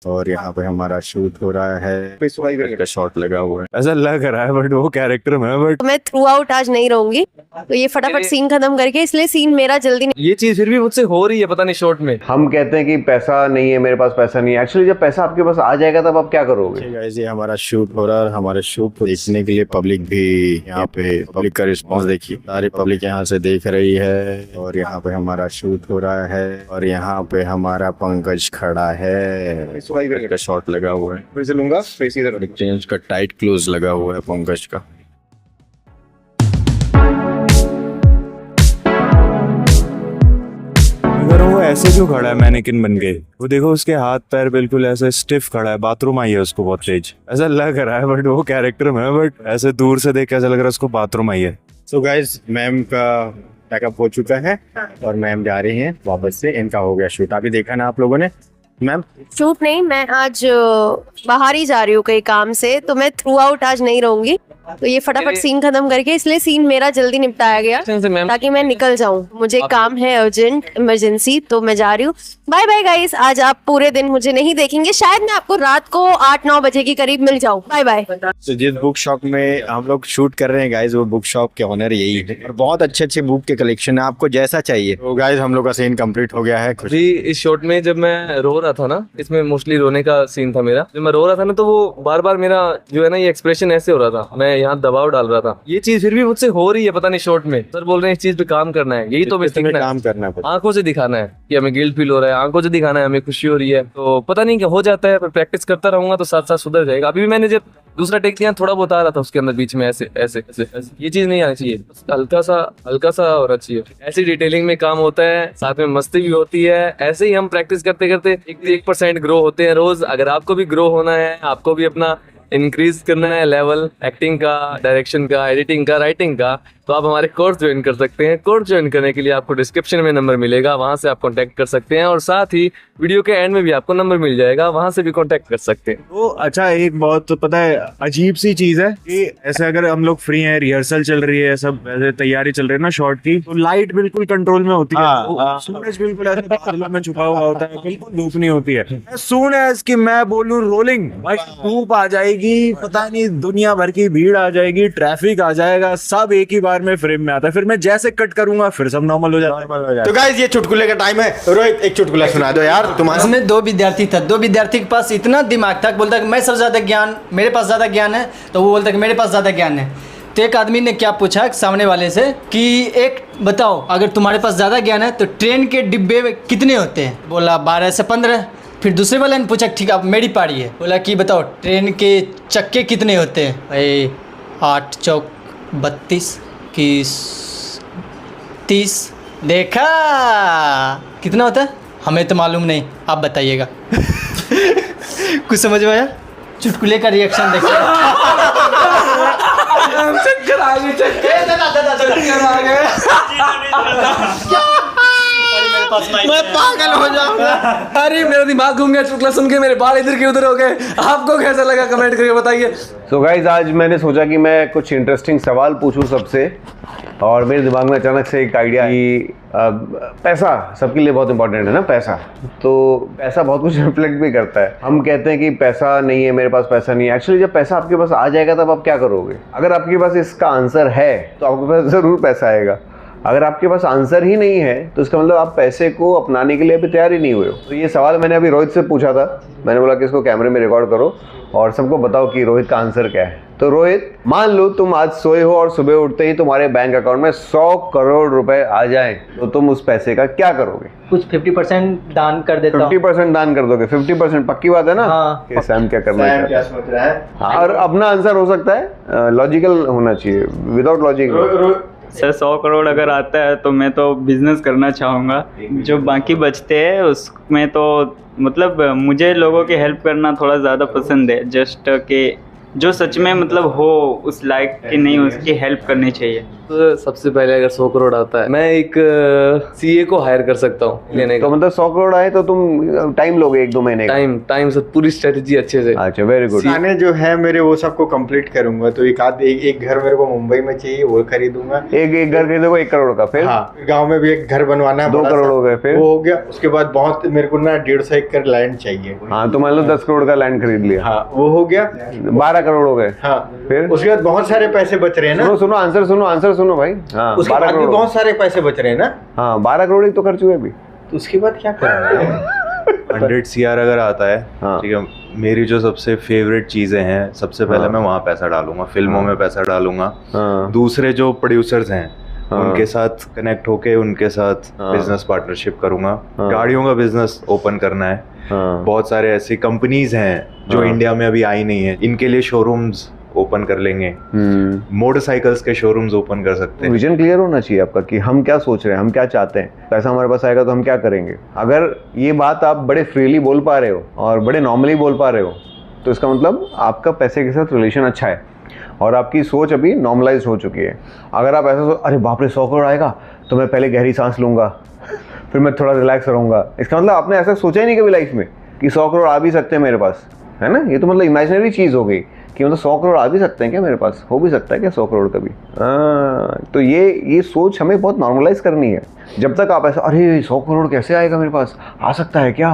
और यहाँ पे हमारा शूट हो रहा है, का शॉट लगा हुआ है, ऐसा लग रहा है बट वो कैरेक्टर में बट मैं थ्रू आउट आज नहीं रहूंगी, तो ये फटाफट सीन खत्म करके, इसलिए सीन मेरा जल्दी ये चीज फिर भी मुझसे हो रही है, पता नहीं शॉर्ट में। हम कहते हैं कि पैसा नहीं है, मेरे पास पैसा नहीं है। एक्चुअली जब पैसा आपके पास आ जाएगा तब आप क्या करोगे? गाइस, ये हमारा शूट हो रहा है। हमारे शूट को देखने के लिए पब्लिक भी यहाँ पे, पब्लिक का रिस्पांस देखिए, सारी पब्लिक यहाँ से देख रही है। और यहाँ पे हमारा शूट हो रहा है और यहाँ पे हमारा पंकज खड़ा है, का शॉट लगा हुआ है। फिर से लूंगा, फेस इधर चेंज का टाइट क्लोज लगा हुआ है पंकज का। अगर वो ऐसे क्यों खड़ा है मैनेकिन बन के? वो देखो उसके हाथ पैर बिल्कुल ऐसे स्टिफ खड़ा है। बाथरूम आई है उसको बहुत तेज, ऐसा लग रहा है बट वो कैरेक्टर में, बट ऐसे दूर से देख के ऐसा लग रहा है उसको बाथरूम आई है। सो गाइस, मैम का पैकअप हो चुका है और मैम जा रही हैं वापस से। इनका हो गया शूट, अभी देखा ना आप लोगों ने। मैम शूट नहीं, मैं आज बाहर ही जा रही हूँ कहीं काम से, तो मैं थ्रू आउट आज नहीं रहूंगी, तो ये फटाफट सीन खत्म करके, इसलिए सीन मेरा जल्दी निपटाया गया ताकि मैं निकल जाऊं। मुझे काम है अर्जेंट, इमरजेंसी, तो मैं जा रही हूँ। बाय बाय गाइस, आज आप पूरे दिन मुझे नहीं देखेंगे, शायद मैं आपको रात को 8-9 बजे के करीब मिल जाऊं। Bye bye. तो जिस बुक शॉप में हम लोग शूट कर रहे हैं गाइस, वो बुक शॉप के ऑनर यही है और बहुत अच्छे अच्छे बुक के कलेक्शन है, आपको जैसा चाहिए। तो गाइस, हम लोग का सीन कंप्लीट हो गया है। जी, इस शॉट में जब मैं रो रहा था ना, इसमें मोस्टली रोने का सीन था मेरा। जब मैं रो रहा था ना, तो वो बार बार मेरा जो है ना, ये एक्सप्रेशन ऐसे हो रहा था, मैं यहाँ दबाव डाल रहा था। ये चीज फिर भी मुझसे हो रही है, पता नहीं शॉट में। सर बोल रहे हैं इस चीज पे काम करना है, यही तो बेसिक काम करना है। आंखों से दिखाना है कि हमें गिल्ट फील हो रहा है, आंखों से दिखाना है हमें खुशी हो रही है। तो पता नहीं क्या हो जाता है, पर प्रैक्टिस करता रहूंगा तो साथ साथ सुधर जाएगा। अभी भी मैंने जब दूसरा टेक दिया, थोड़ा बहुत आ रहा था उसके अंदर बीच में ऐसे ऐसे ऐसे, ऐसे। ये चीज नहीं आनी चाहिए, हल्का सा होना चाहिए। ऐसी डिटेलिंग में काम होता है, साथ में मस्ती भी होती है। ऐसे ही हम प्रैक्टिस करते करते 1% ग्रो होते हैं रोज। अगर आपको भी ग्रो होना है, आपको भी अपना इंक्रीज करना है लेवल एक्टिंग का, डायरेक्शन का, एडिटिंग का, राइटिंग का, तो आप हमारे कोर्स ज्वाइन कर सकते हैं। कोर्स ज्वाइन करने के लिए आपको डिस्क्रिप्शन में नंबर मिलेगा, वहां से आप कांटेक्ट कर सकते हैं। और साथ ही वीडियो के एंड में भी आपको नंबर मिल जाएगा, वहां से भी कांटेक्ट कर सकते हैं। तो अच्छा, एक बहुत पता है अजीब सी चीज है कि ऐसे अगर हम लोग फ्री हैं, रिहर्सल चल रही है, सब ऐसे तैयारी चल रही है ना शॉट की, तो लाइट बिल्कुल कंट्रोल में होती है, सूरज बिल्कुल ऐसे बादलों में छुपा हुआ होता है, बिल्कुल धूप नहीं होती है। सुन एज कि मैं बोलूं रोलिंग, भाई धूप आ जाएगी, पता नहीं दुनिया भर की भीड़ आ जाएगी, ट्रैफिक आ जाएगा, सब एक ही बार में फ्रेम में आता है। फिर मैं जैसे कट करूंगा फिर सब नॉर्मल हो जाता है। तो गाइस, ये चुटकुले का टाइम है। रोहित, एक चुटकुला सुना दो यार तुम्हारा। इसमें 2 विद्यार्थी था, 2 विद्यार्थी के पास इतना दिमाग था, बोलता कि मैं सबसे ज्यादा ज्ञान, मेरे पास ज्यादा ज्ञान है, तो वो बोलता कि मेरे पास ज्यादा ज्ञान है। तो एक आदमी ने क्या पूछा सामने वाले से कि एक बताओ, अगर तुम्हारे पास ज्यादा ज्ञान है तो ट्रेन के डिब्बे कितने होते हैं? बोला 12 से 15। फिर दूसरे वाले ने पूछा ठीक है अब मेरी पारी है, बोला कि बताओ ट्रेन के चक्के कितने होते हैं? भाई 8 चौक 32 की 30। देखा कितना होता है? हमें तो मालूम नहीं, आप बताइएगा। कुछ समझ में आया? चुटकुले का रिएक्शन देखिए। चक्कर आ गए, चक्कर आ गए। मैं पागल हो जाऊंगा। अरे मेरा दिमाग घूम गया चुटकुला सुन के, मेरे बाल इधर के उधर हो गए। आपको कैसा लगा कमेंट करके बताइए। सो गाइज, आज मैंने सोचा कि मैं कुछ इंटरेस्टिंग सवाल पूछूं सबसे, और मेरे दिमाग में अचानक से एक आइडिया कि पैसा सबके लिए बहुत इंपॉर्टेंट है ना, पैसा। तो पैसा बहुत कुछ रिफ्लेक्ट भी करता है। हम कहते हैं कि पैसा नहीं है, मेरे पास पैसा नहीं है। एक्चुअली जब पैसा आपके पास आ जाएगा तब आप क्या करोगे? अगर आपके पास इसका आंसर है तो आपके पास ज़रूर पैसा आएगा। अगर आपके पास आंसर ही नहीं है तो इसका मतलब आप पैसे को अपनाने के लिए अभी तैयार ही नहीं हुए हो। तो ये सवाल मैंने अभी रोहित से पूछा था। मैंने बोला कि इसको कैमरे में रिकॉर्ड करो और सबको बताओ कि रोहित का आंसर क्या है। तो रोहित, मान लो तुम आज सोए हो और सुबह उठते ही तुम्हारे बैंक अकाउंट में 100 करोड़ रुपए आ जाएं, तो तुम उस पैसे का क्या करोगे? कुछ 50% दान कर देता हूं। 50% दान कर दोगे? 50% पक्की बात है ना? हाँ। कि सैम क्या करना है, क्या सोच रहा है? हाँ, और अपना आंसर हो सकता है, लॉजिकल होना चाहिए, विदाउट लॉजिक। सर 100 करोड़ अगर आता है तो मैं तो बिजनेस करना चाहूँगा। जो बाकी बचते हैं उसमें तो मतलब मुझे लोगों की हेल्प करना थोड़ा ज़्यादा पसंद है। जस्ट कि जो सच में मतलब हो उस लायक कि नहीं, उसकी हेल्प करनी चाहिए। तो सबसे पहले अगर 100 करोड़ आता है, मैं एक सीए को हायर कर सकता हूँ लेने तो का। मतलब 100 करोड़ आए तो तुम टाइम लोगे 1-2 महीने का? टाइम से पूरी स्ट्रेटेजी अच्छे से। अच्छा, वेरी गुड। गाने जो है मेरे वो सबको कंप्लीट करूंगा। तो एक घर मेरे को मुंबई में चाहिए, वो खरीदूंगा। एक घर खरीदोगे 1 करोड़ का, फिर हाँ, गांव में भी एक घर बनवाना है, 2 बड़ा करोड़ सा। हो गए, फिर वो हो गया। उसके बाद बहुत मेरे को ना 150 एकड़ लैंड चाहिए। हाँ, तो मान लो 10 करोड़ का लैंड खरीद लिया। हाँ, वो हो गया। 12 करोड़ हो गए। हाँ, फिर उसके बाद बहुत सारे पैसे बच रहे हैं ना। सुनो आंसर सुनो भाई। हाँ, उसके 12 बाद भी करोड़। बहुत सारे पैसे बच रहे हैं ना। हाँ, 12 करोड़ ही तो खर्च हुए अभी। तो उसके बाद क्या करेंगे? 100 CR अगर आता है, हाँ। ठीक है, मेरी जो सबसे फेवरेट चीजें हैं, सबसे पहले हाँ। मैं वहाँ पैसा डालूंगा, फिल्मों में पैसा डालूंगा। हाँ। दूसरे जो प्रोड्यूसर्स हैं हाँ। उनके साथ कनेक्ट होके उनके साथ हाँ। बिजनेस पार्टनरशिप करूंगा। हाँ। गाड़ियों का बिजनेस ओपन करना है। हाँ। बहुत सारे ऐसी कंपनीज हैं जो हाँ। इंडिया में अभी आई नहीं है, इनके लिए शोरूम्स ओपन कर लेंगे। मोटरसाइकिल्स के शोरूम्स ओपन कर सकते हैं। विजन क्लियर होना चाहिए आपका कि हम क्या सोच रहे हैं, हम क्या चाहते हैं। पैसा हमारे पास आएगा तो हम क्या करेंगे। अगर ये बात आप बड़े फ्रीली बोल पा रहे हो और बड़े नॉर्मली बोल पा रहे हो, तो इसका मतलब आपका पैसे के साथ रिलेशन अच्छा है और आपकी सोच अभी नॉर्मलाइज हो चुकी है। अगर आप ऐसा अरे बाप रे 100 करोड़ आएगा तो मैं पहले गहरी सांस लूंगा, फिर मैं थोड़ा रिलैक्स रहूंगा, इसका मतलब आपने ऐसा सोचा ही नहीं कभी लाइफ में कि 100 करोड़ आ भी सकते हैं मेरे पास, है ना। ये तो मतलब इमेजिनरी चीज़ हो गई कि मतलब 100 करोड़ आ भी सकते हैं क्या मेरे पास, हो भी सकता है क्या 100 करोड़ कभी। तो ये सोच हमें बहुत नॉर्मलाइज करनी है। जब तक आप ऐसा अरे 100 करोड़ कैसे आएगा मेरे पास, आ सकता है क्या,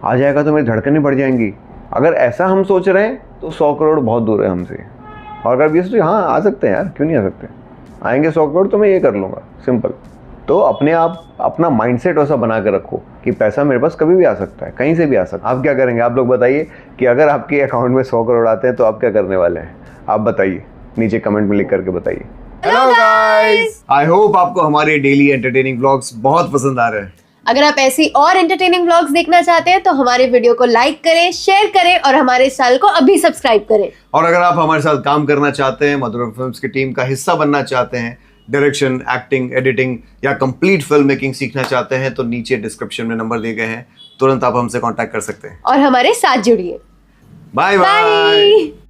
आ जाएगा तो मेरी धड़कनें बढ़ जाएंगी, अगर ऐसा हम सोच रहे हैं तो 100 करोड़ बहुत दूर है हमसे। और अगर ये सोचिए हाँ आ सकते हैं यार, क्यों नहीं आ सकते, आएंगे 100 करोड़ तो मैं ये कर लूँगा, सिंपल। तो अपने आप अपना माइंडसेट वैसा बना के रखो कि पैसा मेरे पास कभी भी आ सकता है, कहीं से भी आ सकता है। आप क्या करेंगे, आप लोग बताइए कि अगर आपके अकाउंट में 100 करोड़ आते हैं तो आप क्या करने वाले हैं, आप बताइए, नीचे कमेंट में लिख करके बताइए। हेलो गाइस, आई होप आपको हमारे डेली एंटरटेनिंग व्लॉग्स बहुत पसंद आ रहे हैं। अगर आप ऐसी और एंटरटेनिंग व्लॉग्स देखना चाहते हैं तो हमारे वीडियो को लाइक करें, शेयर करें और हमारे चैनल को अभी सब्सक्राइब करें। और अगर आप हमारे साथ काम करना चाहते हैं, मधुर फिल्म्स की टीम का हिस्सा बनना चाहते हैं, डायरेक्शन, एक्टिंग, एडिटिंग या कंप्लीट फिल्म मेकिंग सीखना चाहते हैं, तो नीचे डिस्क्रिप्शन में नंबर दिए गए हैं, तुरंत आप हमसे कांटेक्ट कर सकते हैं। और हमारे साथ जुड़िए। Bye bye. बाय।